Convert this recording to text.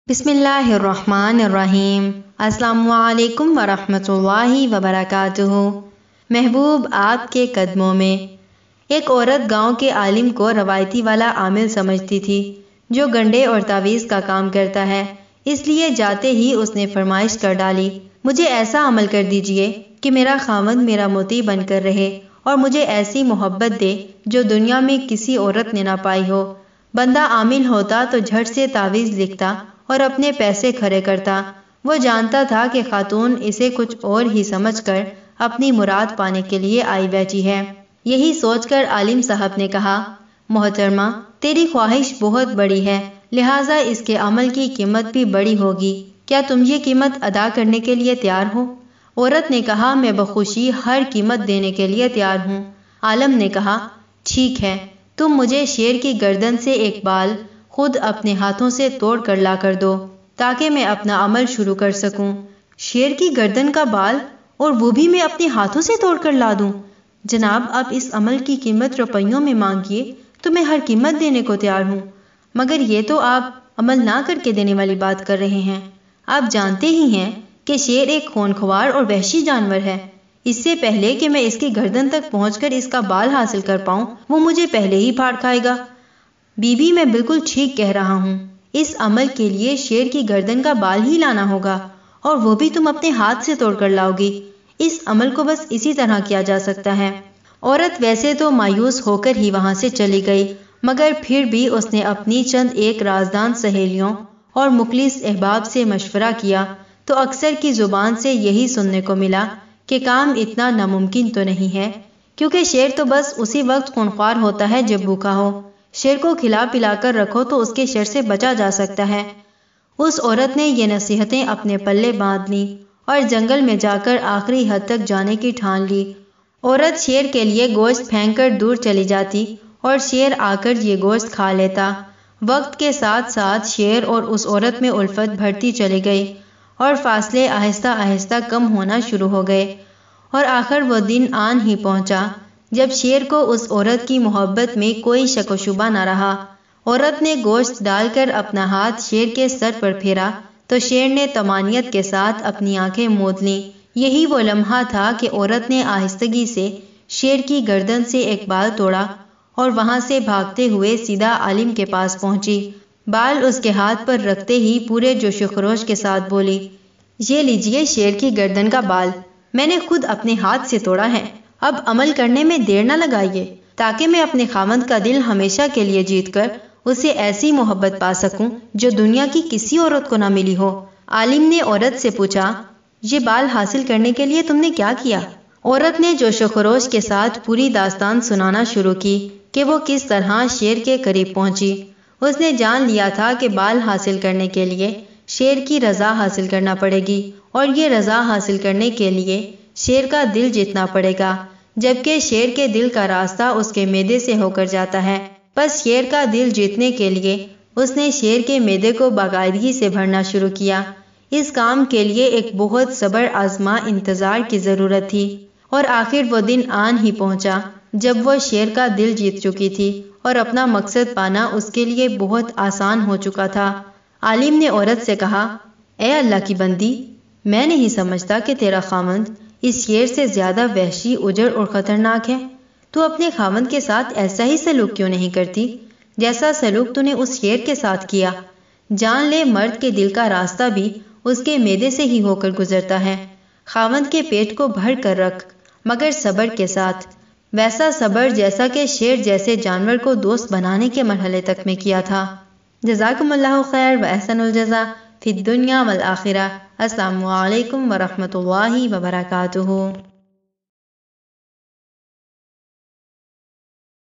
بسم اللہ الرحمن الرحیم۔ السلام علیکم ورحمۃ اللہ وبرکاتہ۔ محبوب آپ کے قدموں میں۔ ایک عورت گاؤں کے عالم کو روایتی والا عامل سمجھتی تھی جو گنڈے اور تعویذ کا کام کرتا ہے، اس لیے جاتے ہی اس نے فرمائش کر ڈالی، مجھے ایسا عمل کر دیجئے کہ میرا خاوند میرا موتی بن کر رہے اور مجھے ایسی محبت دے جو دنیا میں کسی عورت نے نہ پائی ہو۔ بندہ عامل ہوتا تو جھٹ سے تعویذ لکھتا اور اپنے پیسے کھڑے کرتا۔ وہ جانتا تھا کہ خاتون اسے کچھ اور ہی سمجھ کر اپنی مراد پانے کے لیے آئی بیٹھی ہے۔ یہی سوچ کر عالم صاحب نے کہا، محترمہ، تیری خواہش بہت بڑی ہے، لہٰذا اس کے عمل کی قیمت بھی بڑی ہوگی، کیا تم یہ قیمت ادا کرنے کے لیے تیار ہو؟ عورت نے کہا، میں بخوشی ہر قیمت دینے کے لیے تیار ہوں۔ عالم نے کہا، ٹھیک ہے، تم مجھے شیر کی گردن سے ایک بال خود اپنے ہاتھوں سے توڑ کر لا کر دو تاکہ میں اپنا عمل شروع کر سکوں۔ شیر کی گردن کا بال، اور وہ بھی میں اپنے ہاتھوں سے توڑ کر لا دوں؟ جناب، اب اس عمل کی قیمت روپیوں میں مانگیے تو میں ہر قیمت دینے کو تیار ہوں، مگر یہ تو آپ عمل نہ کر کے دینے والی بات کر رہے ہیں۔ آپ جانتے ہی ہیں کہ شیر ایک خونخوار اور وحشی جانور ہے، اس سے پہلے کہ میں اس کی گردن تک پہنچ کر اس کا بال حاصل کر پاؤں وہ مجھے پہلے ہی پھاڑ کھائے گا۔ بی بی، میں بالکل ٹھیک کہہ رہا ہوں، اس عمل کے لیے شیر کی گردن کا بال ہی لانا ہوگا، اور وہ بھی تم اپنے ہاتھ سے توڑ کر لاؤ گی۔ اس عمل کو بس اسی طرح کیا جا سکتا ہے۔ عورت ویسے تو مایوس ہو کر ہی وہاں سے چلی گئی، مگر پھر بھی اس نے اپنی چند ایک رازدان سہیلیوں اور مخلص احباب سے مشورہ کیا تو اکثر کی زبان سے یہی سننے کو ملا کہ کام اتنا ناممکن تو نہیں ہے، کیونکہ شیر تو بس اسی وقت خونخوار ہوتا ہے جب بھوکا ہو۔ شیر کو کھلا پلا کر رکھو تو اس کے شر سے بچا جا سکتا ہے۔ اس عورت نے یہ نصیحتیں اپنے پلے باندھ لیں اور جنگل میں جا کر آخری حد تک جانے کی ٹھان لی۔ عورت شیر کے لیے گوشت پھینک کر دور چلی جاتی اور شیر آ کر یہ گوشت کھا لیتا۔ وقت کے ساتھ ساتھ شیر اور اس عورت میں الفت بڑھتی چلی گئی اور فاصلے آہستہ آہستہ کم ہونا شروع ہو گئے، اور آخر وہ دن آن ہی پہنچا جب شیر کو اس عورت کی محبت میں کوئی شک و شبہ نہ رہا۔ عورت نے گوشت ڈال کر اپنا ہاتھ شیر کے سر پر پھیرا تو شیر نے طمانینت کے ساتھ اپنی آنکھیں موند لیں۔ یہی وہ لمحہ تھا کہ عورت نے آہستگی سے شیر کی گردن سے ایک بال توڑا اور وہاں سے بھاگتے ہوئے سیدھا عالم کے پاس پہنچی۔ بال اس کے ہاتھ پر رکھتے ہی پورے جوش و خروش کے ساتھ بولی، یہ لیجئے شیر کی گردن کا بال، میں نے خود اپنے ہاتھ سے توڑا ہے، اب عمل کرنے میں دیر نہ لگائیے تاکہ میں اپنے خاوند کا دل ہمیشہ کے لیے جیت کر اسے ایسی محبت پا سکوں جو دنیا کی کسی عورت کو نہ ملی ہو۔ عالم نے عورت سے پوچھا، یہ بال حاصل کرنے کے لیے تم نے کیا کیا؟ عورت نے جوش و خروش کے ساتھ پوری داستان سنانا شروع کی کہ وہ کس طرح شیر کے قریب پہنچی۔ اس نے جان لیا تھا کہ بال حاصل کرنے کے لیے شیر کی رضا حاصل کرنا پڑے گی، اور یہ رضا حاصل کرنے کے لیے شیر کا دل جیتنا پڑے گا، جبکہ شیر کے دل کا راستہ اس کے معدے سے ہو کر جاتا ہے۔ بس شیر کا دل جیتنے کے لیے اس نے شیر کے معدے کو باقاعدگی سے بھرنا شروع کیا۔ اس کام کے لیے ایک بہت صبر آزما انتظار کی ضرورت تھی، اور آخر وہ دن آن ہی پہنچا جب وہ شیر کا دل جیت چکی تھی اور اپنا مقصد پانا اس کے لیے بہت آسان ہو چکا تھا۔ عالم نے عورت سے کہا، اے اللہ کی بندی، میں نہیں سمجھتا کہ تیرا خاوند اس شیر سے زیادہ وحشی، اجڑ اور خطرناک ہے۔ تو اپنے خاوند کے ساتھ ایسا ہی سلوک کیوں نہیں کرتی جیسا سلوک تو نے اس شیر کے ساتھ کیا؟ جان لے، مرد کے دل کا راستہ بھی اس کے معدے سے ہی ہو کر گزرتا ہے۔ خاوند کے پیٹ کو بھر کر رکھ، مگر صبر کے ساتھ، ویسا صبر جیسا کہ شیر جیسے جانور کو دوست بنانے کے مرحلے تک میں کیا تھا۔ جزاکم اللہ خیر و احسن الجزا فی الدنیا والآخرہ۔ السلام علیکم ورحمۃ اللہ وبرکاتہ۔